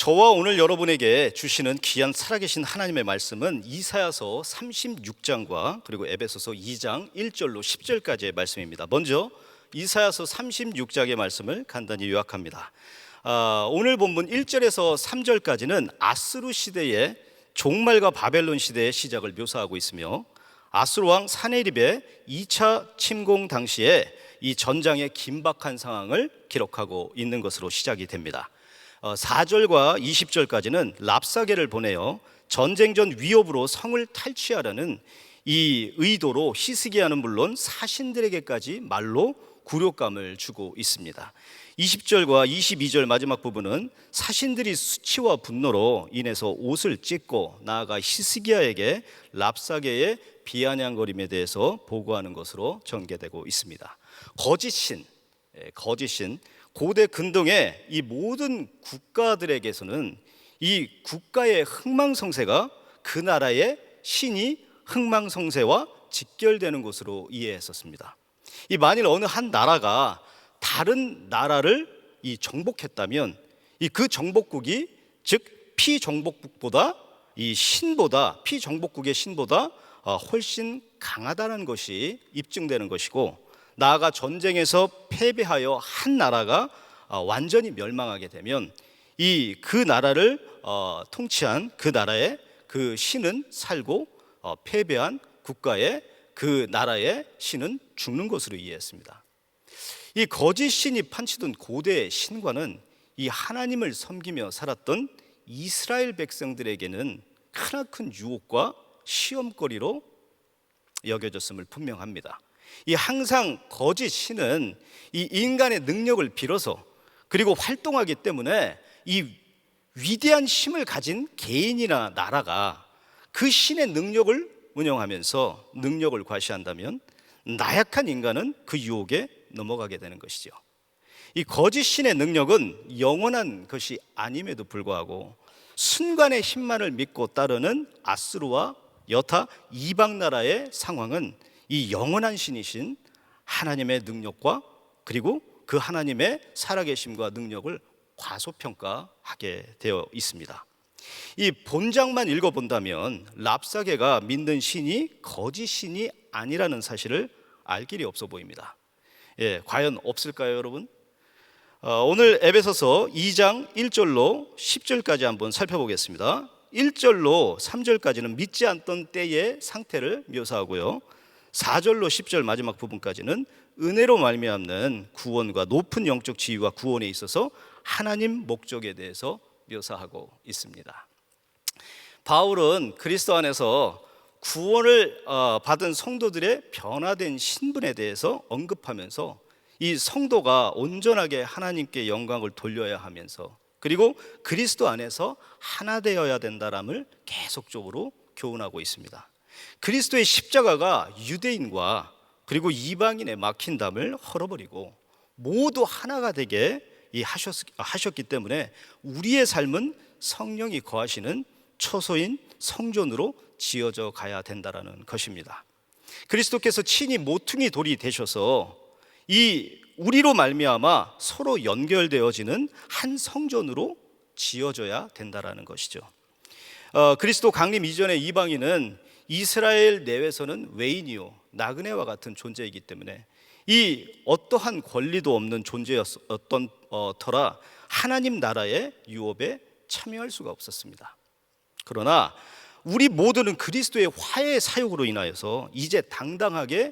저와 오늘 여러분에게 주시는 귀한 살아계신 하나님의 말씀은 이사야서 36장과 그리고 에베소서 2장 1절로 10절까지의 말씀입니다. 먼저 이사야서 36장의 말씀을 간단히 요약합니다. 오늘 본문 1절에서 3절까지는 아스루 시대의 종말과 바벨론 시대의 시작을 묘사하고 있으며, 아스루 왕 사네립의 2차 침공 당시에 이 전장의 긴박한 상황을 기록하고 있는 것으로 시작이 됩니다. 4절과 20절까지는 랍사게를 보내어 전쟁 전 위협으로 성을 탈취하라는 이 의도로 히스기야는 물론 사신들에게까지 말로 굴욕감을 주고 있습니다. 20절과 22절 마지막 부분은 사신들이 수치와 분노로 인해서 옷을 찢고 나아가 히스기야에게 랍사게의 비아냥거림에 대해서 보고하는 것으로 전개되고 있습니다. 거짓신, 고대 근동의 이 모든 국가들에게서는 이 국가의 흥망성쇠가 그 나라의 신이 흥망성쇠와 직결되는 것으로 이해했었습니다. 이 만일 어느 한 나라가 다른 나라를 이 정복했다면 그 정복국이 즉 피정복국보다 피정복국의 신보다 훨씬 강하다는 것이 입증되는 것이고, 나아가 전쟁에서 패배하여 한 나라가 완전히 멸망하게 되면 그 나라를 통치한 그 나라의 그 신은 살고 패배한 국가의 그 나라의 신은 죽는 것으로 이해했습니다. 이 거짓 신이 판치던 고대 신과는 이 하나님을 섬기며 살았던 이스라엘 백성들에게는 크나큰 유혹과 시험거리로 여겨졌음을 분명합니다. 이 항상 거짓 신은 이 인간의 능력을 빌어서 그리고 활동하기 때문에 이 위대한 힘을 가진 개인이나 나라가 그 신의 능력을 운영하면서 능력을 과시한다면 나약한 인간은 그 유혹에 넘어가게 되는 것이죠. 이 거짓 신의 능력은 영원한 것이 아님에도 불구하고 순간의 힘만을 믿고 따르는 아스루와 여타 이방 나라의 상황은 이 영원한 신이신 하나님의 능력과 그리고 그 하나님의 살아계심과 능력을 과소평가하게 되어 있습니다. 이 본장만 읽어본다면 랍사게가 믿는 신이 거짓 신이 아니라는 사실을 알 길이 없어 보입니다. 과연 없을까요, 여러분? 오늘 에베소서 2장 1절로 10절까지 한번 살펴보겠습니다. 1절로 3절까지는 믿지 않던 때의 상태를 묘사하고요, 4절로 10절 마지막 부분까지는 은혜로 말미암는 구원과 높은 영적 지위와 구원에 있어서 하나님 목적에 대해서 묘사하고 있습니다. 바울은 그리스도 안에서 구원을 받은 성도들의 변화된 신분에 대해서 언급하면서 이 성도가 온전하게 하나님께 영광을 돌려야 하면서 그리고 그리스도 안에서 하나 되어야 된다람을 계속적으로 교훈하고 있습니다. 그리스도의 십자가가 유대인과 그리고 이방인의 막힌 담을 헐어버리고 모두 하나가 되게 하셨기 때문에 우리의 삶은 성령이 거하시는 초소인 성전으로 지어져 가야 된다라는 것입니다. 그리스도께서 친히 모퉁이 돌이 되셔서 우리로 말미암아 서로 연결되어지는 한 성전으로 지어져야 된다라는 것이죠. 그리스도 강림 이전의 이방인은 이스라엘 내외에서는 외인이요 나그네와 같은 존재이기 때문에 이 어떠한 권리도 없는 존재였던 터라 하나님 나라의 유업에 참여할 수가 없었습니다. 그러나 우리 모두는 그리스도의 화해의 사역으로 인하여서 이제 당당하게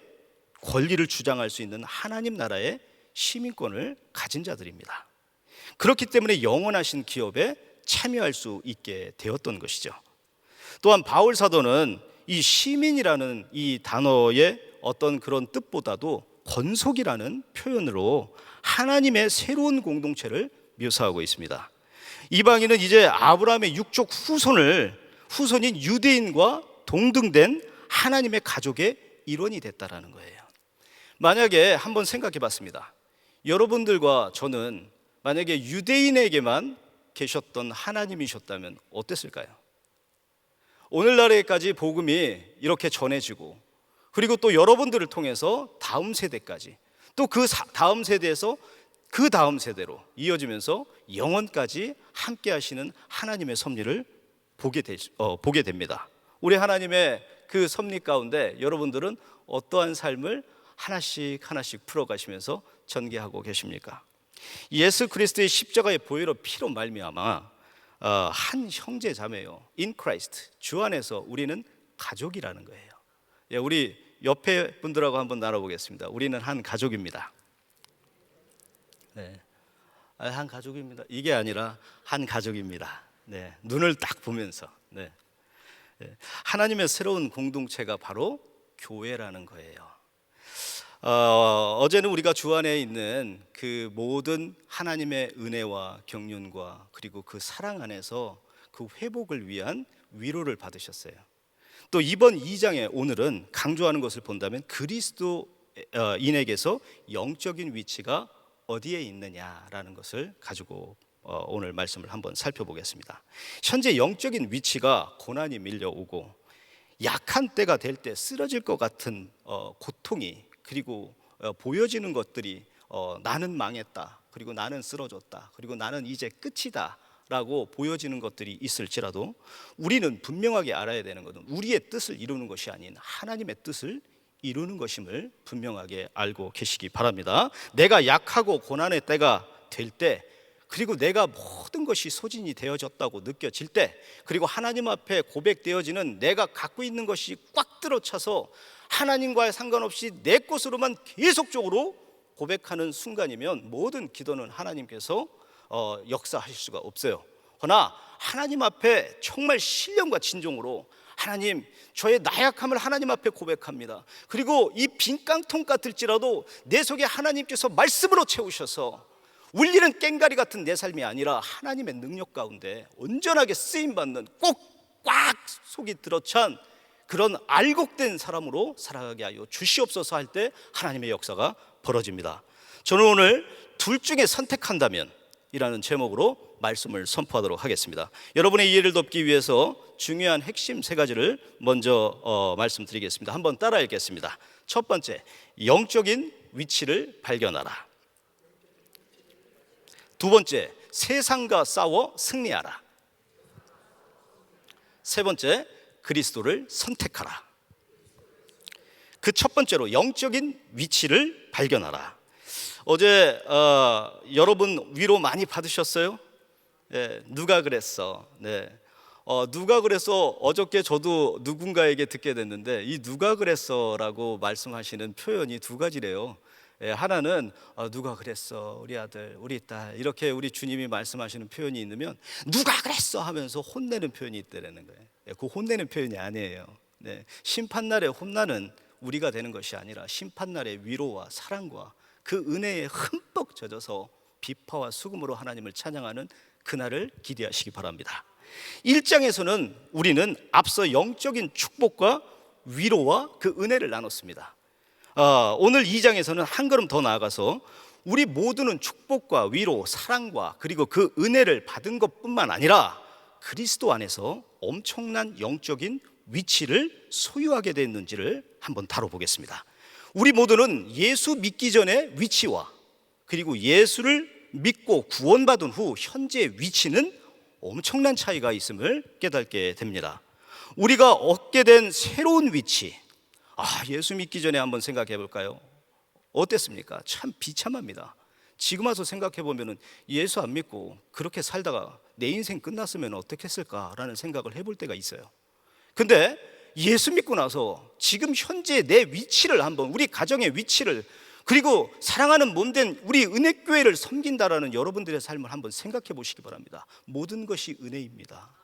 권리를 주장할 수 있는 하나님 나라의 시민권을 가진 자들입니다. 그렇기 때문에 영원하신 기업에 참여할 수 있게 되었던 것이죠. 또한 바울 사도는 이 시민이라는 이 단어의 어떤 그런 뜻보다도 권속이라는 표현으로 하나님의 새로운 공동체를 묘사하고 있습니다. 이방인은 이제 아브라함의 육족 후손인 유대인과 동등된 하나님의 가족의 일원이 됐다라는 거예요. 만약에 한번 생각해 봤습니다. 여러분들과 저는 만약에 유대인에게만 계셨던 하나님이셨다면 어땠을까요? 오늘날에까지 복음이 이렇게 전해지고 그리고 또 여러분들을 통해서 다음 세대까지 또 그 다음 세대에서 그 다음 세대로 이어지면서 영원까지 함께 하시는 하나님의 섭리를 보게 됩니다. 우리 하나님의 그 섭리 가운데 여러분들은 어떠한 삶을 하나씩 풀어가시면서 전개하고 계십니까? 예수 그리스도의 십자가의 보혈로 피로 말미암아 한 형제 자매요, in Christ, 주 안에서 우리는 가족이라는 거예요. 예, 우리 옆에 분들하고 한번 나눠보겠습니다. 우리는 한 가족입니다. 네, 한 가족입니다. 이게 아니라 한 가족입니다. 네, 눈을 딱 보면서. 네. 하나님의 새로운 공동체가 바로 교회라는 거예요. 어제는 우리가 주 안에 있는 그 모든 하나님의 은혜와 경륜과 그리고 그 사랑 안에서 그 회복을 위한 위로를 받으셨어요. 또 이번 2장에 오늘은 강조하는 것을 본다면 그리스도인에게서 영적인 위치가 어디에 있느냐라는 것을 가지고 오늘 말씀을 한번 살펴보겠습니다. 현재 영적인 위치가 고난이 밀려오고 약한 때가 될 때 쓰러질 것 같은 고통이, 그리고 보여지는 것들이 나는 망했다, 그리고 나는 쓰러졌다, 그리고 나는 이제 끝이다 라고 보여지는 것들이 있을지라도 우리는 분명하게 알아야 되는 것은 우리의 뜻을 이루는 것이 아닌 하나님의 뜻을 이루는 것임을 분명하게 알고 계시기 바랍니다. 내가 약하고 고난의 때가 될 때, 그리고 내가 모든 것이 소진이 되어졌다고 느껴질 때, 그리고 하나님 앞에 고백되어지는 내가 갖고 있는 것이 꽉 들어차서 하나님과의 상관없이 내 것으로만 계속적으로 고백하는 순간이면 모든 기도는 하나님께서 역사하실 수가 없어요. 그러나 하나님 앞에 정말 신령과 진정으로, 하나님, 저의 나약함을 하나님 앞에 고백합니다. 그리고 이 빈 깡통 같을지라도 내 속에 하나님께서 말씀으로 채우셔서 울리는 꽹가리 같은 내 삶이 아니라 하나님의 능력 가운데 온전하게 쓰임받는, 꼭 꽉 속이 들어찬 그런 알곡된 사람으로 살아가게 하여 주시옵소서 할 때 하나님의 역사가 벌어집니다. 저는 오늘 둘 중에 선택한다면 이라는 제목으로 말씀을 선포하도록 하겠습니다. 여러분의 이해를 돕기 위해서 중요한 핵심 세 가지를 먼저 말씀드리겠습니다. 한번 따라 읽겠습니다. 첫 번째, 영적인 위치를 발견하라. 두 번째, 세상과 싸워 승리하라. 세 번째, 그리스도를 선택하라. 그 첫 번째로 영적인 위치를 발견하라. 어제 여러분 위로 많이 받으셨어요? 네, 누가 그랬어? 네. 누가 그랬어? 어저께 저도 누군가에게 듣게 됐는데 이 누가 그랬어라고 말씀하시는 표현이 두 가지래요. 예, 하나는 누가 그랬어, 우리 아들, 우리 딸, 이렇게 우리 주님이 말씀하시는 표현이 있으면 누가 그랬어 하면서 혼내는 표현이 있다는 거예요. 예, 그 혼내는 표현이 아니에요. 네, 심판날에 혼나는 우리가 되는 것이 아니라 심판날의 위로와 사랑과 그 은혜에 흠뻑 젖어서 비파와 수금으로 하나님을 찬양하는 그날을 기대하시기 바랍니다. 1장에서는 우리는 앞서 영적인 축복과 위로와 그 은혜를 나눴습니다. 오늘 2장에서는 한 걸음 더 나아가서 우리 모두는 축복과 위로, 사랑과 그리고 그 은혜를 받은 것뿐만 아니라 그리스도 안에서 엄청난 영적인 위치를 소유하게 됐는지를 한번 다뤄보겠습니다. 우리 모두는 예수 믿기 전의 위치와 그리고 예수를 믿고 구원받은 후 현재의 위치는 엄청난 차이가 있음을 깨닫게 됩니다. 우리가 얻게 된 새로운 위치, 예수 믿기 전에 한번 생각해 볼까요? 어땠습니까? 참 비참합니다. 지금 와서 생각해 보면 예수 안 믿고 그렇게 살다가 내 인생 끝났으면 어떻겠을까라는 생각을 해볼 때가 있어요. 근데 예수 믿고 나서 지금 현재 내 위치를 한번, 우리 가정의 위치를, 그리고 사랑하는 몸된 우리 은혜교회를 섬긴다라는 여러분들의 삶을 한번 생각해 보시기 바랍니다. 모든 것이 은혜입니다.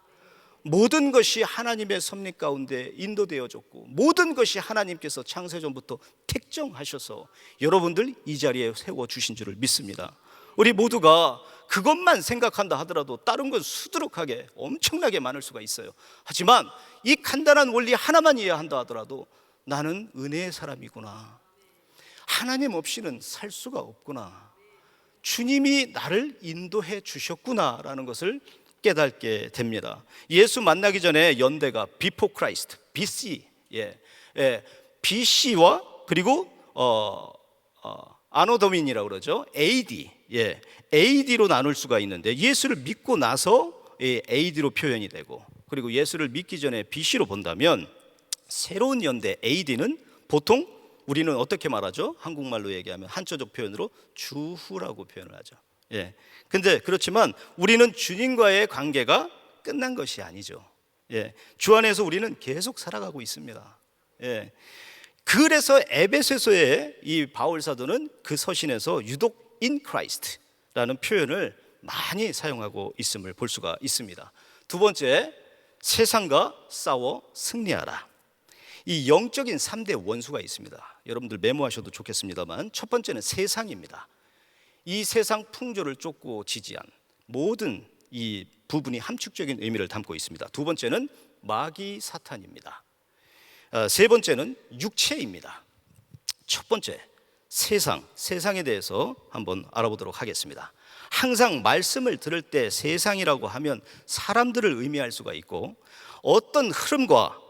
모든 것이 하나님의 섭리 가운데 인도되어졌고 모든 것이 하나님께서 창세전부터 택정하셔서 여러분들 이 자리에 세워주신 줄을 믿습니다. 우리 모두가 그것만 생각한다 하더라도 다른 건 수두룩하게 엄청나게 많을 수가 있어요. 하지만 이 간단한 원리 하나만 이해한다 하더라도 나는 은혜의 사람이구나, 하나님 없이는 살 수가 없구나, 주님이 나를 인도해 주셨구나라는 것을 깨닫게 됩니다. 예수 만나기 전에 연대가 Before Christ, BC, BC와 그리고 아노도민이라고 그러죠. AD, AD로 나눌 수가 있는데, 예수를 믿고 나서 AD로 표현이 되고, 그리고 예수를 믿기 전에 BC로 본다면 새로운 연대 AD는 보통 우리는 어떻게 말하죠? 한국말로 얘기하면 한자적 표현으로 주후라고 표현을 하죠. 근데 그렇지만 우리는 주님과의 관계가 끝난 것이 아니죠. 주 안에서 우리는 계속 살아가고 있습니다. 그래서 에베소서의 이 바울 사도는 그 서신에서 유독 in Christ라는 표현을 많이 사용하고 있음을 볼 수가 있습니다. 두 번째, 세상과 싸워 승리하라. 이 영적인 3대 원수가 있습니다. 여러분들 메모하셔도 좋겠습니다만, 첫 번째는 세상입니다. 이 세상 풍조를 쫓고 지지한 모든 이 부분이 함축적인 의미를 담고 있습니다. 두 번째는 마귀 사탄입니다. 세 번째는 육체입니다. 첫 번째, 세상에 대해서 한번 알아보도록 하겠습니다. 항상 말씀을 들을 때 세상이라고 하면 사람들을 의미할 수가 있고, 어떤 흐름과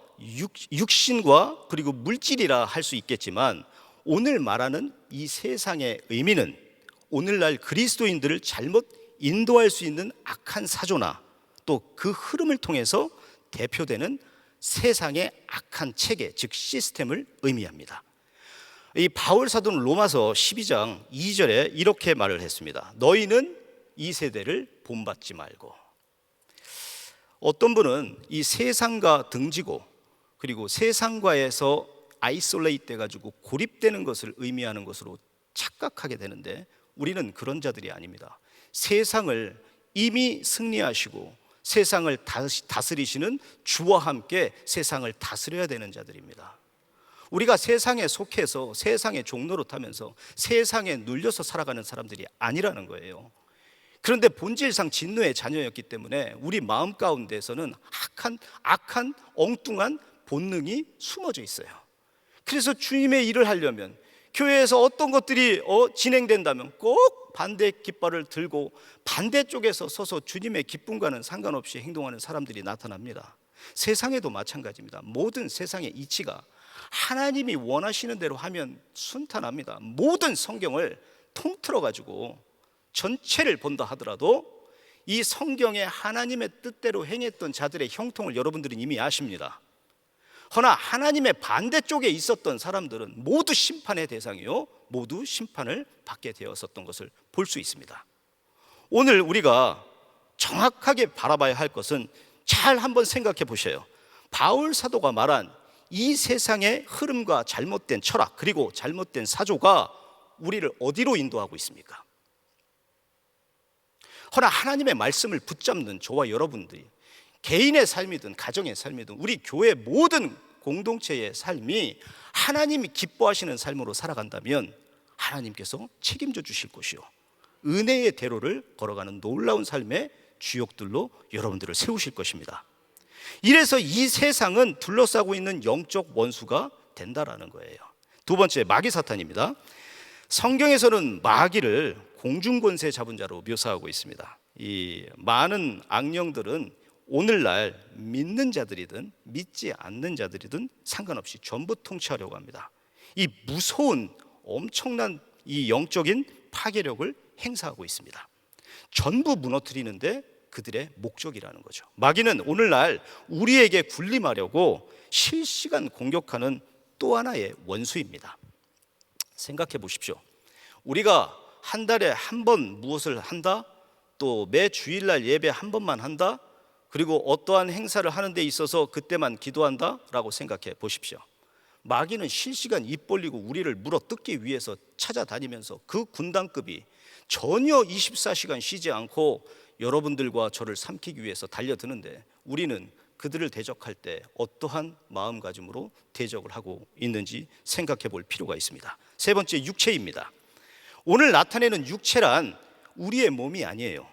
육신과 그리고 물질이라 할 수 있겠지만, 오늘 말하는 이 세상의 의미는 오늘날 그리스도인들을 잘못 인도할 수 있는 악한 사조나 또 그 흐름을 통해서 대표되는 세상의 악한 체계, 즉 시스템을 의미합니다. 이 바울 사도는 로마서 12장 2절에 이렇게 말을 했습니다. 너희는 이 세대를 본받지 말고. 어떤 분은 이 세상과 등지고 그리고 세상과에서 아이솔레이트 돼가지고 고립되는 것을 의미하는 것으로 착각하게 되는데, 우리는 그런 자들이 아닙니다. 세상을 이미 승리하시고 세상을 다스리시는 주와 함께 세상을 다스려야 되는 자들입니다. 우리가 세상에 속해서 세상의 종로로 타면서 세상에 눌려서 살아가는 사람들이 아니라는 거예요. 그런데 본질상 진노의 자녀였기 때문에 우리 마음 가운데서는 악한 엉뚱한 본능이 숨어져 있어요. 그래서 주님의 일을 하려면, 교회에서 어떤 것들이 진행된다면 꼭 반대 깃발을 들고 반대쪽에서 서서 주님의 기쁨과는 상관없이 행동하는 사람들이 나타납니다. 세상에도 마찬가지입니다. 모든 세상의 이치가 하나님이 원하시는 대로 하면 순탄합니다. 모든 성경을 통틀어 가지고 전체를 본다 하더라도 이 성경에 하나님의 뜻대로 행했던 자들의 형통을 여러분들은 이미 아십니다. 허나 하나님의 반대쪽에 있었던 사람들은 모두 심판의 대상이요, 모두 심판을 받게 되었었던 것을 볼 수 있습니다. 오늘 우리가 정확하게 바라봐야 할 것은, 잘 한번 생각해 보셔요. 바울 사도가 말한 이 세상의 흐름과 잘못된 철학 그리고 잘못된 사조가 우리를 어디로 인도하고 있습니까? 허나 하나님의 말씀을 붙잡는 저와 여러분들이 개인의 삶이든 가정의 삶이든 우리 교회 모든 공동체의 삶이 하나님이 기뻐하시는 삶으로 살아간다면 하나님께서 책임져 주실 것이요, 은혜의 대로를 걸어가는 놀라운 삶의 주역들로 여러분들을 세우실 것입니다. 이래서 이 세상은 둘러싸고 있는 영적 원수가 된다라는 거예요. 두 번째, 마귀 사탄입니다. 성경에서는 마귀를 공중권세 잡은 자로 묘사하고 있습니다. 이 많은 악령들은 오늘날 믿는 자들이든 믿지 않는 자들이든 상관없이 전부 통치하려고 합니다. 이 무서운 엄청난 이 영적인 파괴력을 행사하고 있습니다. 전부 무너뜨리는데 그들의 목적이라는 거죠. 마귀는 오늘날 우리에게 군림하려고 실시간 공격하는 또 하나의 원수입니다. 생각해 보십시오. 우리가 한 달에 한 번 무엇을 한다, 또 매 주일날 예배 한 번만 한다, 그리고 어떠한 행사를 하는 데 있어서 그때만 기도한다라고 생각해 보십시오. 마귀는 실시간 입 벌리고 우리를 물어뜯기 위해서 찾아다니면서 그 군단급이 전혀 24시간 쉬지 않고 여러분들과 저를 삼키기 위해서 달려드는데, 우리는 그들을 대적할 때 어떠한 마음가짐으로 대적을 하고 있는지 생각해 볼 필요가 있습니다. 세 번째, 육체입니다. 오늘 나타내는 육체란 우리의 몸이 아니에요.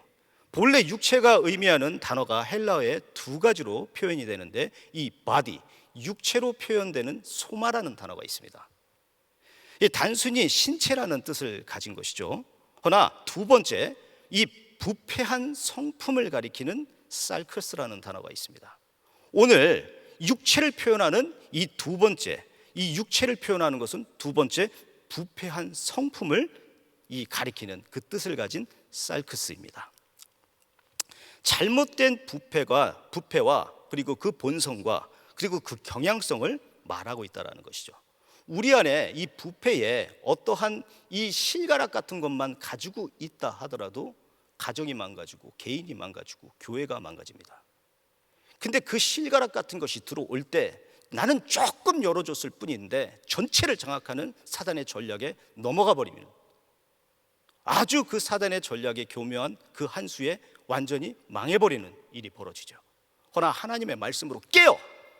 본래 육체가 의미하는 단어가 헬라어의 두 가지로 표현이 되는데, 이 body, 육체로 표현되는 소마라는 단어가 있습니다. 단순히 신체라는 뜻을 가진 것이죠. 그러나 두 번째, 이 부패한 성품을 가리키는 살크스라는 단어가 있습니다. 오늘 육체를 표현하는 이 두 번째, 이 육체를 표현하는 것은 두 번째, 부패한 성품을 이 가리키는 그 뜻을 가진 살크스입니다. 잘못된 부패와 그리고 그 본성과 그리고 그 경향성을 말하고 있다는 것이죠. 우리 안에 이 부패에 어떠한 이 실가락 같은 것만 가지고 있다 하더라도 가정이 망가지고 개인이 망가지고 교회가 망가집니다. 근데 그 실가락 같은 것이 들어올 때 나는 조금 열어줬을 뿐인데 전체를 장악하는 사단의 전략에 넘어가 버리면 아주 그 사단의 전략에 교묘한 그 한 수에 완전히 망해버리는 일이 벌어지죠. 그러나 하나님의 말씀으로 깨어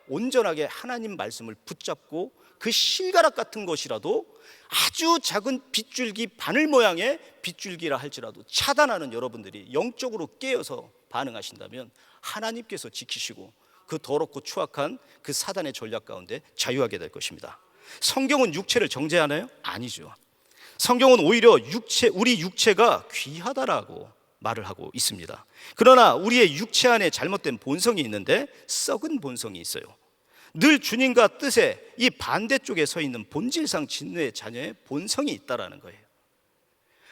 온전하게 하나님 말씀을 붙잡고 그 실가락 같은 것이라도 아주 작은 빗줄기 바늘 모양의 빗줄기라 할지라도 차단하는 여러분들이 영적으로 깨어서 반응하신다면 하나님께서 지키시고 그 더럽고 추악한 그 사단의 전략 가운데 자유하게 될 것입니다. 성경은 육체를 정죄하나요? 아니죠. 성경은 오히려 우리 육체가 귀하다라고 말을 하고 있습니다. 그러나 우리의 육체 안에 잘못된 본성이 있는데 썩은 본성이 있어요. 늘 주님과 뜻의 이 반대쪽에 서 있는 본질상 진노의 자녀의 본성이 있다라는 거예요.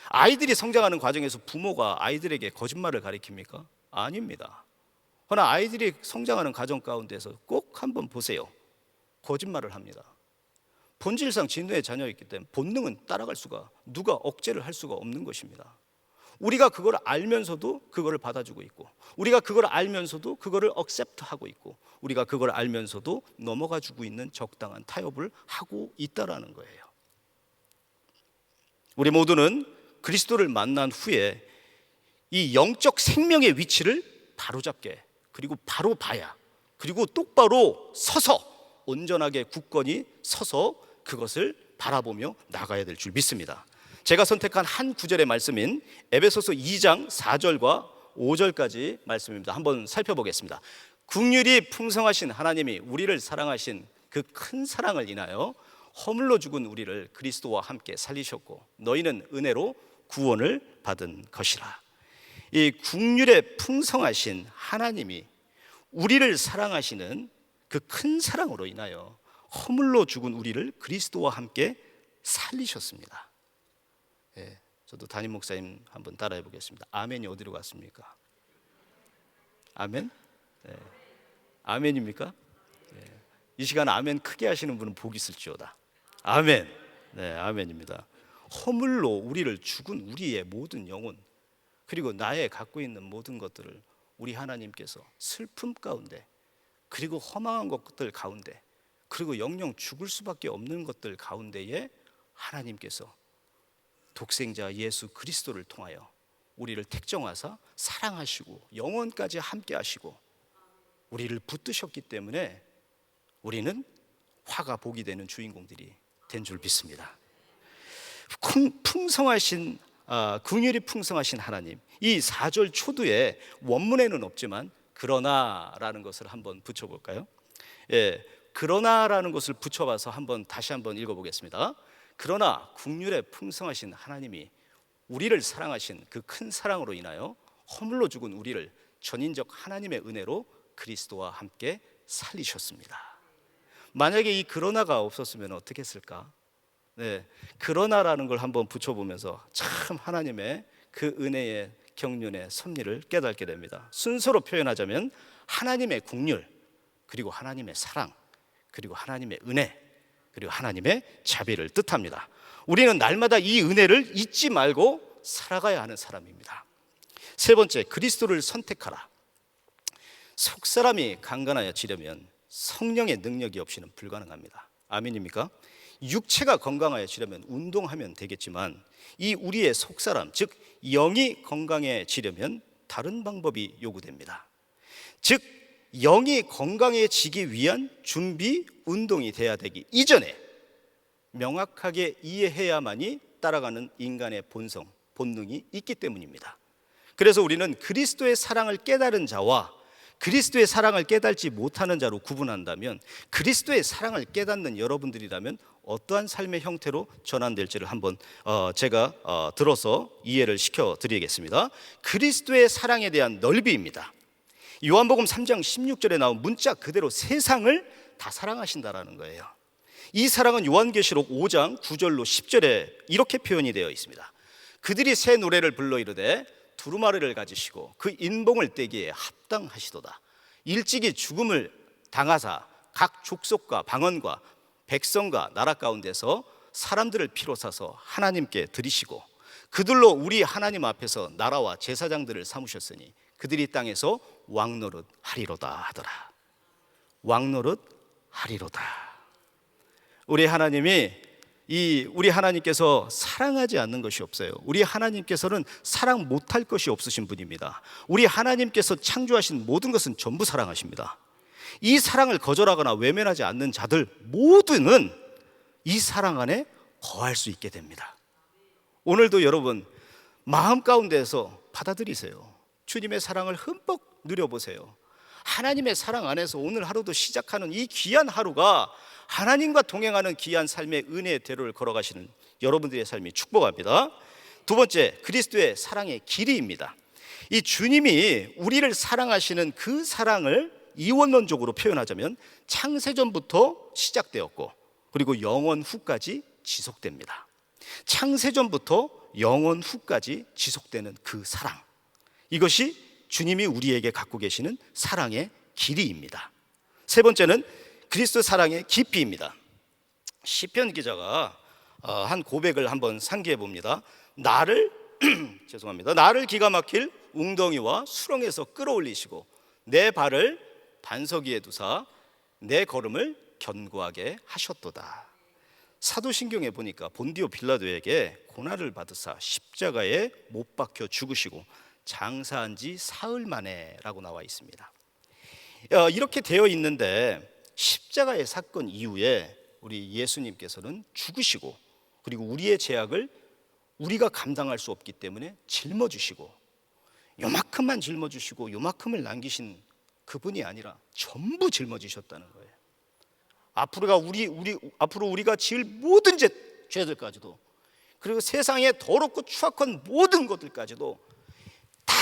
아이들이 성장하는 과정에서 부모가 아이들에게 거짓말을 가르칩니까? 아닙니다. 그러나 아이들이 성장하는 과정 가운데서 꼭 한번 보세요. 거짓말을 합니다. 본질상 진노의 자녀이기 때문에 본능은 따라갈 수가, 누가 억제를 할 수가 없는 것입니다. 우리가 그걸 알면서도 그거를 받아주고 있고, 우리가 그걸 알면서도 그거를 억셉트하고 있고, 우리가 그걸 알면서도 넘어가주고 있는 적당한 타협을 하고 있다라는 거예요. 우리 모두는 그리스도를 만난 후에 이 영적 생명의 위치를 바로잡게, 그리고 바로 봐야, 그리고 똑바로 서서 온전하게 굳건히 서서 그것을 바라보며 나가야 될 줄 믿습니다. 제가 선택한 한 구절의 말씀인 에베소서 2장 4절과 5절까지 말씀입니다. 한번 살펴보겠습니다. 긍휼이 풍성하신 하나님이 우리를 사랑하신 그 큰 사랑을 인하여 허물로 죽은 우리를 그리스도와 함께 살리셨고 너희는 은혜로 구원을 받은 것이라. 이 긍휼에 풍성하신 하나님이 우리를 사랑하시는 그 큰 사랑으로 인하여 허물로 죽은 우리를 그리스도와 함께 살리셨습니다. 예, 저도 담임 목사님 한번 따라해 보겠습니다. 아멘이 어디로 갔습니까? 아멘? 네. 아멘입니까? 네. 이 시간 아멘 크게 하시는 분은 복이 있을지어다. 아멘. 네, 아멘입니다. 허물로 우리를 죽은 우리의 모든 영혼, 그리고 나의 갖고 있는 모든 것들을 우리 하나님께서 슬픔 가운데, 그리고 허망한 것들 가운데, 그리고 영영 죽을 수밖에 없는 것들 가운데에 하나님께서 독생자 예수 그리스도를 통하여 우리를 택정하사 사랑하시고 영원까지 함께 하시고 우리를 붙드셨기 때문에 우리는 화가 복이 되는 주인공들이 된 줄 믿습니다. 풍성하신 긍휼이 풍성하신 하나님, 이 4절 초두에 원문에는 없지만 그러나라는 것을 한번 붙여볼까요? 예, 그러나라는 것을 붙여봐서 다시 한번 읽어보겠습니다. 그러나 긍휼에 풍성하신 하나님이 우리를 사랑하신 그 큰 사랑으로 인하여 허물로 죽은 우리를 전인적 하나님의 은혜로 그리스도와 함께 살리셨습니다. 만약에 이 그러나가 없었으면 어떻게 했을까? 네, 그러나라는 걸 한번 붙여보면서 참 하나님의 그 은혜의 경륜의 섭리를 깨닫게 됩니다. 순서로 표현하자면 하나님의 긍휼, 그리고 하나님의 사랑, 그리고 하나님의 은혜, 그리고 하나님의 자비를 뜻합니다. 우리는 날마다 이 은혜를 잊지 말고 살아가야 하는 사람입니다. 세 번째, 그리스도를 선택하라. 속사람이 강건하여지려면 성령의 능력이 없이는 불가능합니다. 아멘입니까? 육체가 건강해지려면 운동하면 되겠지만 이 우리의 속사람, 즉 영이 건강해지려면 다른 방법이 요구됩니다. 즉 영이 건강해지기 위한 준비 운동이 돼야 되기 이전에 명확하게 이해해야만이 따라가는 인간의 본능이 있기 때문입니다. 그래서 우리는 그리스도의 사랑을 깨달은 자와 그리스도의 사랑을 깨닫지 못하는 자로 구분한다면, 그리스도의 사랑을 깨닫는 여러분들이라면 어떠한 삶의 형태로 전환될지를 한번 제가 들어서 이해를 시켜드리겠습니다. 그리스도의 사랑에 대한 넓이입니다. 요한복음 3장 16절에 나온 문자 그대로 세상을 다 사랑하신다라는 거예요. 이 사랑은 요한계시록 5장 9절로 10절에 이렇게 표현이 되어 있습니다. 그들이 새 노래를 불러 이르되 두루마리를 가지시고 그 인봉을 떼기에 합당하시도다. 일찍이 죽음을 당하사 각 족속과 방언과 백성과 나라 가운데서 사람들을 피로 사서 하나님께 드리시고 그들로 우리 하나님 앞에서 나라와 제사장들을 삼으셨으니 그들이 땅에서 왕노릇 하리로다 하더라. 왕노릇 하리로다. 우리 하나님께서 사랑하지 않는 것이 없어요. 우리 하나님께서는 사랑 못할 것이 없으신 분입니다. 우리 하나님께서 창조하신 모든 것은 전부 사랑하십니다. 이 사랑을 거절하거나 외면하지 않는 자들 모두는 이 사랑 안에 거할 수 있게 됩니다. 오늘도 여러분 마음 가운데에서 받아들이세요. 주님의 사랑을 흠뻑 누려보세요. 하나님의 사랑 안에서 오늘 하루도 시작하는 이 귀한 하루가 하나님과 동행하는 귀한 삶의 은혜의 대로를 걸어가시는 여러분들의 삶이 축복합니다. 두 번째, 그리스도의 사랑의 길이입니다. 이 주님이 우리를 사랑하시는 그 사랑을 이원론적으로 표현하자면 창세전부터 시작되었고 그리고 영원 후까지 지속됩니다. 창세전부터 영원 후까지 지속되는 그 사랑, 이것이 주님이 우리에게 갖고 계시는 사랑의 길이입니다. 세 번째는 그리스도 사랑의 깊이입니다. 시편 기자가 한 고백을 한번 상기해 봅니다. 나를 기가 막힐 웅덩이와 수렁에서 끌어올리시고 내 발을 반석 위에 두사 내 걸음을 견고하게 하셨도다. 사도신경에 보니까 본디오 빌라도에게 고난을 받으사 십자가에 못 박혀 죽으시고 장사한 지 사흘 만에 라고 나와 있습니다. 이렇게 되어 있는데 십자가의 사건 이후에 우리 예수님께서는 죽으시고 그리고 우리의 죄악을 우리가 감당할 수 없기 때문에 짊어지시고 요만큼만 짊어지시고 요만큼을 남기신 그분이 아니라 전부 짊어지셨다는 거예요. 앞으로 우리가 지을 모든 죄들까지도 그리고 세상의 더럽고 추악한 모든 것들까지도 다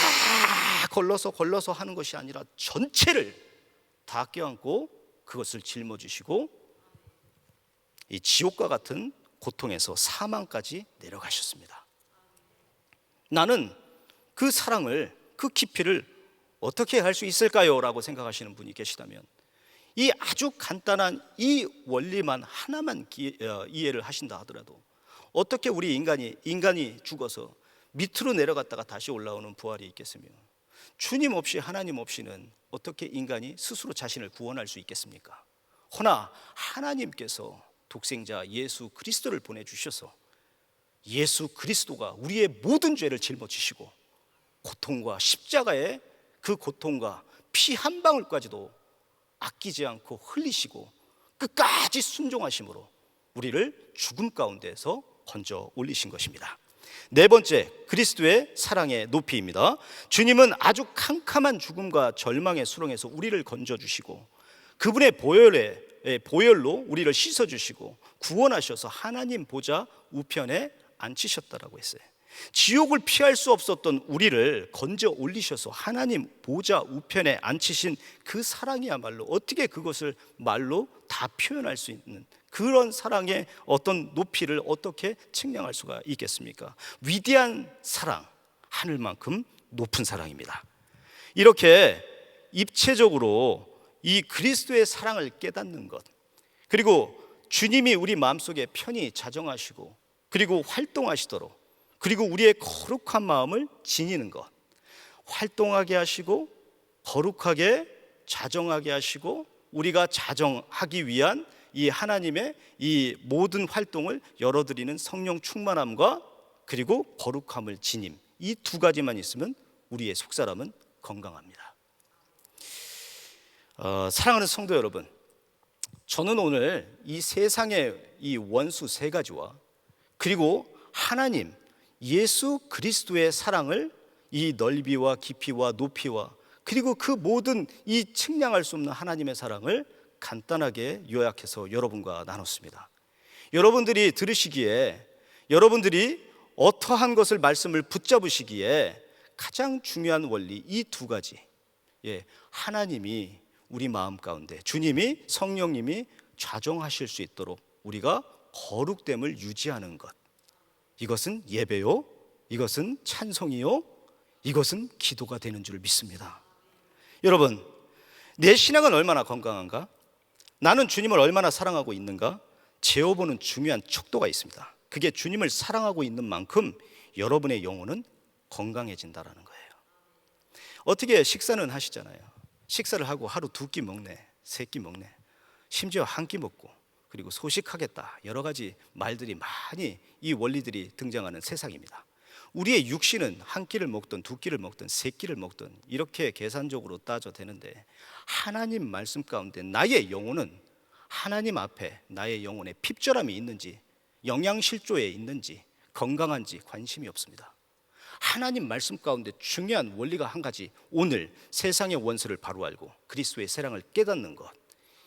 걸러서 하는 것이 아니라 전체를 다 껴안고 그것을 짊어지시고 이 지옥과 같은 고통에서 사망까지 내려가셨습니다. 나는 그 사랑을, 그 깊이를 어떻게 할 수 있을까요? 라고 생각하시는 분이 계시다면 이 아주 간단한 이 원리만 하나만 이해를 하신다 하더라도 어떻게 우리 인간이 죽어서 밑으로 내려갔다가 다시 올라오는 부활이 있겠으며 주님 없이 하나님 없이는 어떻게 인간이 스스로 자신을 구원할 수 있겠습니까? 허나 하나님께서 독생자 예수 그리스도를 보내주셔서 예수 그리스도가 우리의 모든 죄를 짊어지시고 고통과 십자가의 그 고통과 피 한 방울까지도 아끼지 않고 흘리시고 끝까지 순종하심으로 우리를 죽음 가운데서 건져 올리신 것입니다. 네 번째, 그리스도의 사랑의 높이입니다. 주님은 아주 캄캄한 죽음과 절망의 수렁에서 우리를 건져주시고 그분의 보혈로 우리를 씻어주시고 구원하셔서 하나님 보좌 우편에 앉히셨다라고 했어요. 지옥을 피할 수 없었던 우리를 건져 올리셔서 하나님 보좌 우편에 앉히신 그 사랑이야말로 어떻게 그것을 말로 다 표현할 수 있는 그런 사랑의 어떤 높이를 어떻게 측량할 수가 있겠습니까? 위대한 사랑, 하늘만큼 높은 사랑입니다. 이렇게 입체적으로 이 그리스도의 사랑을 깨닫는 것, 그리고 주님이 우리 마음속에 편히 자정하시고 그리고 활동하시도록, 그리고 우리의 거룩한 마음을 지니는 것, 활동하게 하시고 거룩하게 자정하게 하시고 우리가 자정하기 위한 이 하나님의 이 모든 활동을 열어드리는 성령 충만함과 그리고 거룩함을 지님, 이 두 가지만 있으면 우리의 속사람은 건강합니다. 사랑하는 성도 여러분, 저는 오늘 이 세상의 이 원수 세 가지와 그리고 하나님 예수 그리스도의 사랑을 이 넓이와 깊이와 높이와 그리고 그 모든 이 측량할 수 없는 하나님의 사랑을 간단하게 요약해서 여러분과 나눴습니다. 여러분들이 들으시기에, 여러분들이 어떠한 것을 말씀을 붙잡으시기에 가장 중요한 원리 이 두 가지, 하나님이 우리 마음 가운데, 주님이 성령님이 좌정하실 수 있도록 우리가 거룩됨을 유지하는 것, 이것은 예배요 이것은 찬송이요, 이것은 기도가 되는 줄 믿습니다. 여러분, 내 신앙은 얼마나 건강한가? 나는 주님을 얼마나 사랑하고 있는가? 재어보는 중요한 척도가 있습니다. 그게 주님을 사랑하고 있는 만큼 여러분의 영혼은 건강해진다라는 거예요. 어떻게 식사는 하시잖아요. 식사를 하고 하루 2끼 먹네, 3끼 먹네, 심지어 1끼 먹고 그리고 소식하겠다, 여러 가지 말들이 많이, 이 원리들이 등장하는 세상입니다. 우리의 육신은 1끼를 먹든 2끼를 먹든 3끼를 먹든 이렇게 계산적으로 따져 되는데, 하나님 말씀 가운데 나의 영혼은 하나님 앞에 나의 영혼에 핍절함이 있는지, 영양실조에 있는지, 건강한지 관심이 없습니다. 하나님 말씀 가운데 중요한 원리가 한 가지, 오늘 세상의 원수를 바로 알고 그리스도의 사랑을 깨닫는 것,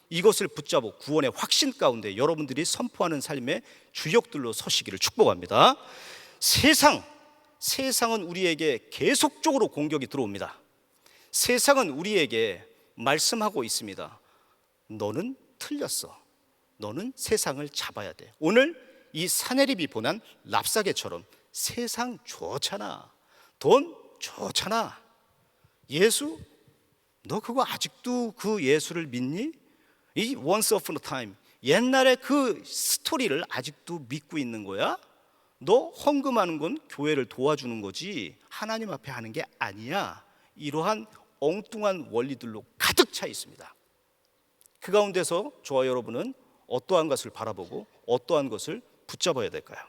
이것을 붙잡고 구원의 확신 가운데 여러분들이 선포하는 삶의 주역들로 서시기를 축복합니다. 세상은 우리에게 계속적으로 공격이 들어옵니다. 세상은 우리에게 말씀하고 있습니다. 너는 틀렸어. 너는 세상을 잡아야 돼. 오늘 이 사내립이 보난 랍사개처럼 세상 좋잖아, 돈 좋잖아, 예수, 너 그거 아직도 그 예수를 믿니? 이 once upon a time, 옛날에 그 스토리를 아직도 믿고 있는 거야? 너 헌금하는 건 교회를 도와주는 거지 하나님 앞에 하는 게 아니야. 이러한 엉뚱한 원리들로 가득 차 있습니다. 그 가운데서 저와 여러분은 어떠한 것을 바라보고 어떠한 것을 붙잡아야 될까요?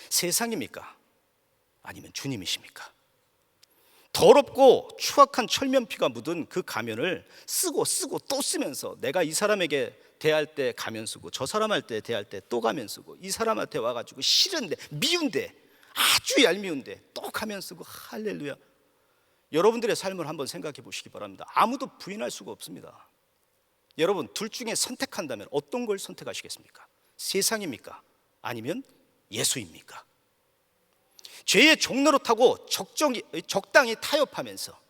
세상입니까? 아니면 주님이십니까? 더럽고 추악한 철면피가 묻은 그 가면을 쓰고 또 쓰면서, 내가 이 사람에게 대할 때 가면 쓰고 저 사람한테 대할 때 또 가면 쓰고, 이 사람한테 와가지고 싫은데 미운데 아주 얄미운데 또 가면 쓰고, 할렐루야. 여러분들의 삶을 한번 생각해 보시기 바랍니다. 아무도 부인할 수가 없습니다. 여러분, 둘 중에 선택한다면 어떤 걸 선택하시겠습니까? 세상입니까? 아니면 예수입니까? 죄의 종로로 타고 적당히 타협하면서,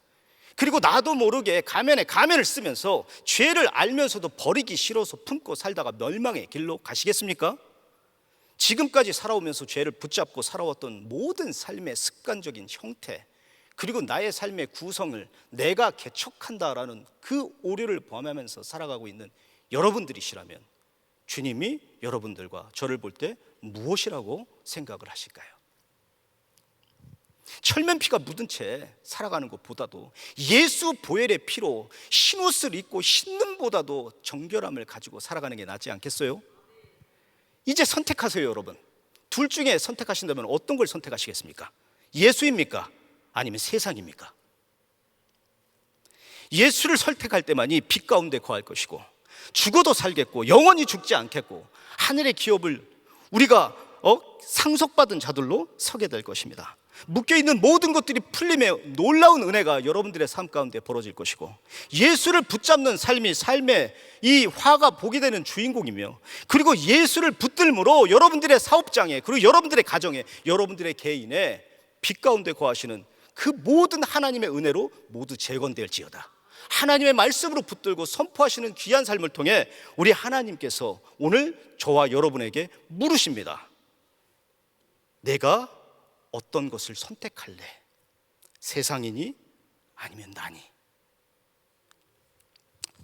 그리고 나도 모르게 가면을 쓰면서 죄를 알면서도 버리기 싫어서 품고 살다가 멸망의 길로 가시겠습니까? 지금까지 살아오면서 죄를 붙잡고 살아왔던 모든 삶의 습관적인 형태, 그리고 나의 삶의 구성을 내가 개척한다라는 그 오류를 범하면서 살아가고 있는 여러분들이시라면 주님이 여러분들과 저를 볼 때 무엇이라고 생각을 하실까요? 철면피가 묻은 채 살아가는 것보다도 예수 보혈의 피로 흰옷을 입고 신는보다도 정결함을 가지고 살아가는 게 낫지 않겠어요? 이제 선택하세요. 여러분, 둘 중에 선택하신다면 어떤 걸 선택하시겠습니까? 예수입니까? 아니면 세상입니까? 예수를 선택할 때만이 빛 가운데 거할 것이고, 죽어도 살겠고 영원히 죽지 않겠고 하늘의 기업을 우리가 상속받은 자들로 서게 될 것입니다. 묶여있는 모든 것들이 풀림에 놀라운 은혜가 여러분들의 삶 가운데 벌어질 것이고, 예수를 붙잡는 삶이 삶의 이 화가 복이 되는 주인공이며, 그리고 예수를 붙들므로 여러분들의 사업장에, 그리고 여러분들의 가정에, 여러분들의 개인에 빛 가운데 거하시는 그 모든 하나님의 은혜로 모두 재건될지어다. 하나님의 말씀으로 붙들고 선포하시는 귀한 삶을 통해 우리 하나님께서 오늘 저와 여러분에게 물으십니다. 내가 어떤 것을 선택할래? 세상이니 아니면 나니?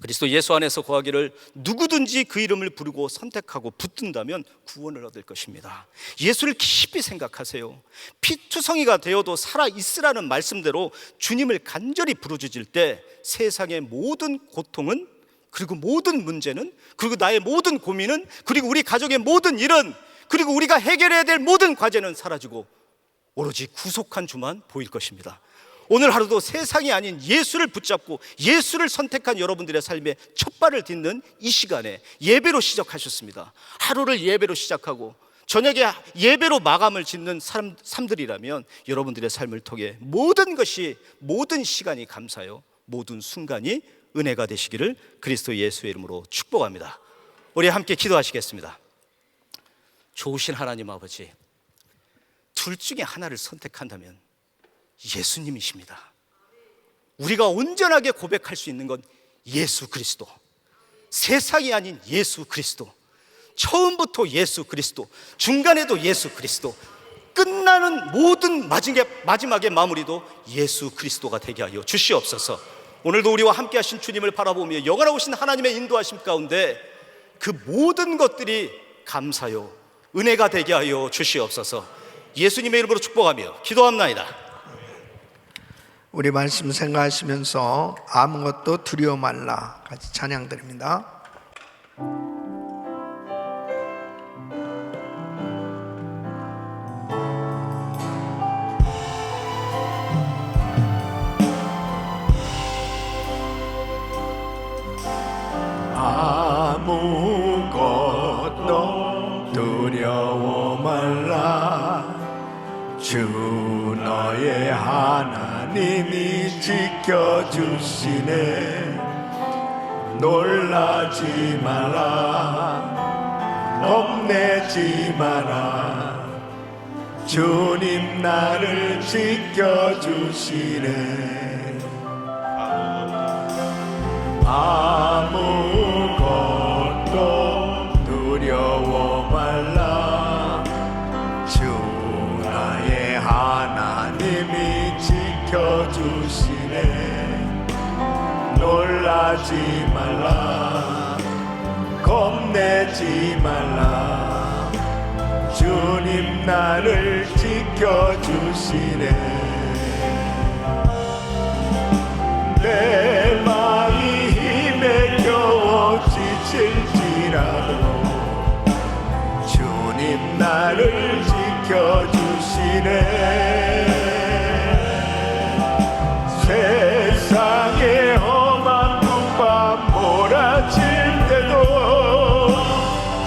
그리스도 예수 안에서 거하기를 누구든지 그 이름을 부르고 선택하고 붙든다면 구원을 얻을 것입니다. 예수를 깊이 생각하세요. 피투성이가 되어도 살아있으라는 말씀대로 주님을 간절히 부르짖을 때 세상의 모든 고통은, 그리고 모든 문제는, 그리고 나의 모든 고민은, 그리고 우리 가족의 모든 일은, 그리고 우리가 해결해야 될 모든 과제는 사라지고 오로지 구속한 주만 보일 것입니다. 오늘 하루도 세상이 아닌 예수를 붙잡고 예수를 선택한 여러분들의 삶의 첫 발을 딛는 이 시간에 예배로 시작하셨습니다. 하루를 예배로 시작하고 저녁에 예배로 마감을 짓는 삶들이라면 여러분들의 삶을 통해 모든 것이, 모든 시간이 감사요, 모든 순간이 은혜가 되시기를 그리스도 예수의 이름으로 축복합니다. 우리 함께 기도하시겠습니다. 좋으신 하나님 아버지, 둘 중에 하나를 선택한다면 예수님이십니다. 우리가 온전하게 고백할 수 있는 건 예수 그리스도, 세상이 아닌 예수 그리스도, 처음부터 예수 그리스도, 중간에도 예수 그리스도, 끝나는 모든 마지막의 마무리도 예수 그리스도가 되게 하여 주시옵소서. 오늘도 우리와 함께 하신 주님을 바라보며 영원하신 하나님의 인도하심 가운데 그 모든 것들이 감사요 은혜가 되게 하여 주시옵소서. 예수님의 이름으로 축복하며 기도합나이다. 우리 말씀 생각하시면서 아무것도 두려워 말라 같이 찬양 드립니다. 아무것도 두려워 말라. 주 너의 하나님이 지켜주시네. 놀라지 마라, 겁내지 마라. 주님 나를 지켜주시네. 아무것도 두려워 말라. 주 나의 하나님이 지켜주시네. 놀라지 말라, 겁내지 말라. 주님 나를 지켜주시네. 내 마음이 힘에 겨워 지칠지라도 주님 나를 지켜주시네. 세상에 험한 눈밤 몰아칠 때도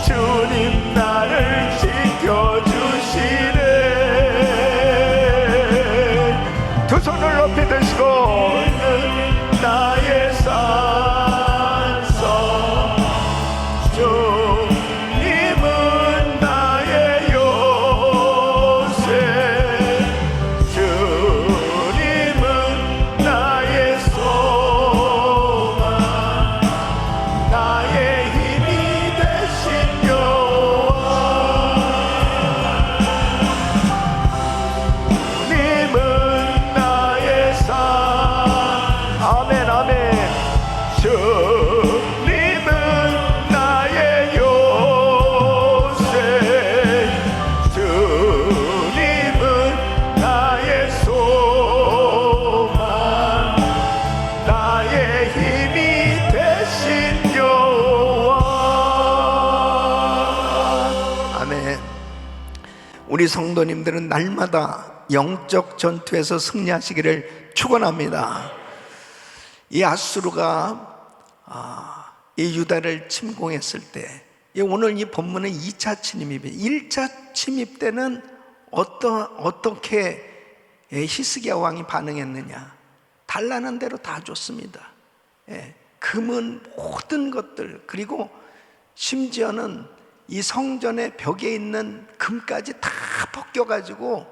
주님 나를 지켜주시네. 두 손을 높이 드시고 나의 산성 주님은 나의 요새. 주님은 나의 소망, 나의 힘이 되신 여호와. 주님은 나의 산. 아멘 아멘. 주님은 나의 요새. 주님은 나의 소망, 나의 힘이 되신 여호와. 아멘. 우리 성도님들은 날마다 영적 전투에서 승리하시기를 축원합니다. 이 아수르가 이 유다를 침공했을 때, 오늘 이 본문은 2차 침입이에요. 1차 침입 때는 어떻게 히스기야 왕이 반응했느냐? 달라는 대로 다 줬습니다. 금은 모든 것들, 그리고 심지어는 이 성전의 벽에 있는 금까지 다 벗겨가지고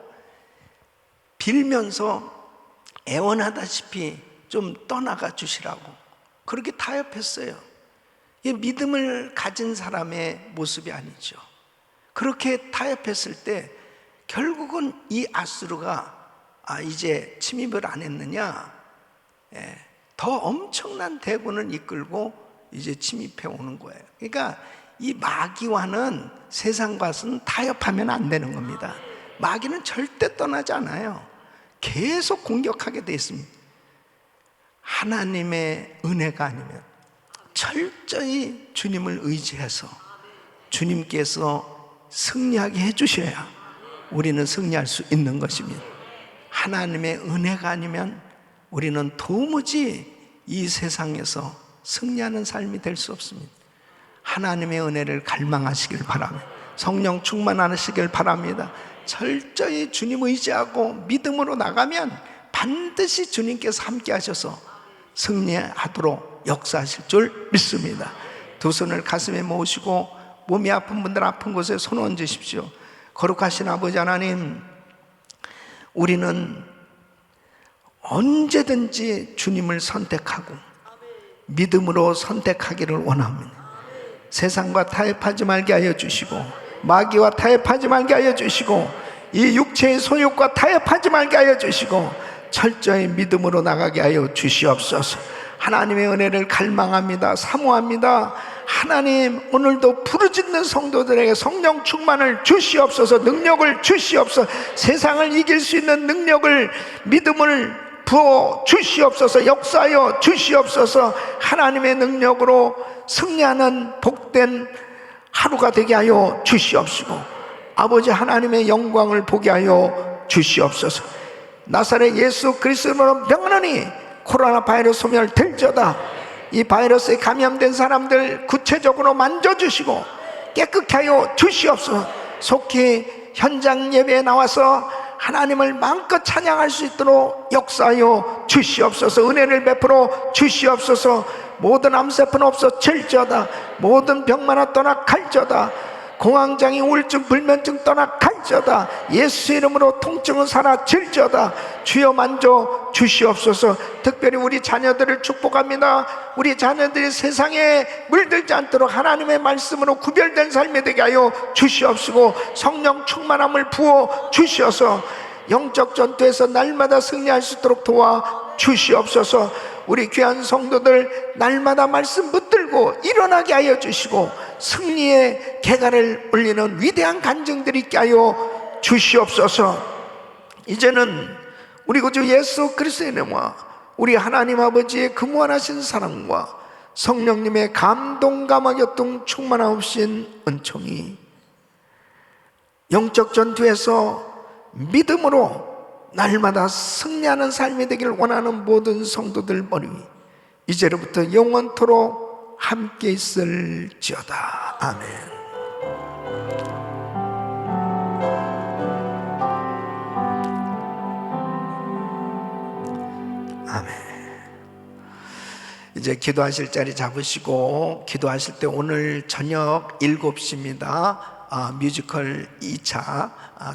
빌면서 애원하다시피 좀 떠나가 주시라고 그렇게 타협했어요. 이게 믿음을 가진 사람의 모습이 아니죠. 그렇게 타협했을 때 결국은 이 아수르가 이제 침입을 안 했느냐, 더 엄청난 대군을 이끌고 이제 침입해 오는 거예요. 그러니까 이 마귀와는 세상과는 타협하면 안 되는 겁니다. 마귀는 절대 떠나지 않아요. 계속 공격하게 돼 있습니다. 하나님의 은혜가 아니면 철저히 주님을 의지해서 주님께서 승리하게 해주셔야 우리는 승리할 수 있는 것입니다. 하나님의 은혜가 아니면 우리는 도무지 이 세상에서 승리하는 삶이 될 수 없습니다. 하나님의 은혜를 갈망하시길 바랍니다. 성령 충만하시길 바랍니다. 철저히 주님 의지하고 믿음으로 나가면 반드시 주님께서 함께 하셔서 승리하도록 역사하실 줄 믿습니다. 두 손을 가슴에 모으시고 몸이 아픈 분들 아픈 곳에 손 얹으십시오. 거룩하신 아버지 하나님, 우리는 언제든지 주님을 선택하고 믿음으로 선택하기를 원합니다. 세상과 타협하지 말게 하여 주시고 마귀와 타협하지 말게 하여 주시고 이 육체의 소욕과 타협하지 말게 하여 주시고 철저히 믿음으로 나가게 하여 주시옵소서. 하나님의 은혜를 갈망합니다. 사모합니다. 하나님, 오늘도 부르짖는 성도들에게 성령 충만을 주시옵소서. 능력을 주시옵소서. 세상을 이길 수 있는 능력을, 믿음을 부어 주시옵소서. 역사하여 주시옵소서. 하나님의 능력으로 승리하는 복된 하루가 되게 하여 주시옵시고 아버지 하나님의 영광을 보게 하여 주시옵소서. 나사렛 예수 그리스도로 명하노니 코로나 바이러스 소멸될지어다. 이 바이러스에 감염된 사람들 구체적으로 만져주시고 깨끗게 하여 주시옵소서. 속히 현장 예배에 나와서 하나님을 마음껏 찬양할 수 있도록 역사하여 주시옵소서. 은혜를 베풀어 주시옵소서. 모든 암세포는 없어질지어다. 모든 병마나 떠나 갈지어다. 공황장애, 우울증, 불면증 떠나 갈지어다. 예수 이름으로 통증은 사라질지어다. 주여 만져 주시옵소서. 특별히 우리 자녀들을 축복합니다. 우리 자녀들이 세상에 물들지 않도록 하나님의 말씀으로 구별된 삶이 되게 하여 주시옵시고 성령 충만함을 부어 주시어서 영적 전투에서 날마다 승리할 수 있도록 도와 주시옵소서. 우리 귀한 성도들 날마다 말씀 붙들고 일어나게 하여 주시고 승리의 개가를 올리는 위대한 간증들이 있게 하여 주시옵소서. 이제는 우리 구주 예수 그리스도의 이름과 우리 하나님 아버지의 그 무한하신 사랑과 성령님의 감동감화 교통 충만하신 은총이 영적 전투에서 믿음으로 날마다 승리하는 삶이 되기를 원하는 모든 성도들 머리 위 이제로부터 영원토록 함께 있을지어다. 아멘. 아멘. 이제 기도하실 자리 잡으시고 기도하실 때 오늘 저녁 7시입니다. 뮤지컬 2차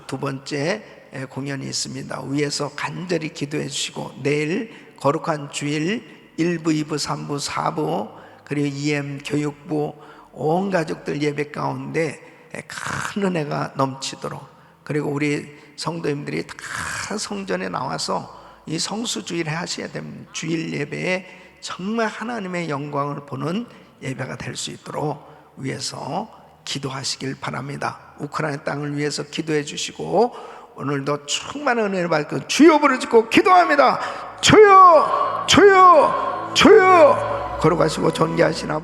두 번째 공연이 있습니다. 위에서 간절히 기도해 주시고 내일 거룩한 주일 1부, 2부, 3부, 4부 그리고 EM 교육부 온 가족들 예배 가운데 큰 은혜가 넘치도록 그리고 우리 성도님들이 다 성전에 나와서 이 성수주일 하셔야 됩니다. 주일 예배에 정말 하나님의 영광을 보는 예배가 될 수 있도록 위해서 기도하시길 바랍니다. 우크라이나 땅을 위해서 기도해 주시고 오늘도 충만한 은혜를 받고 주여 부르짖고 기도합니다. 주여 주여 주여 걸어가시고 존귀하신 아버지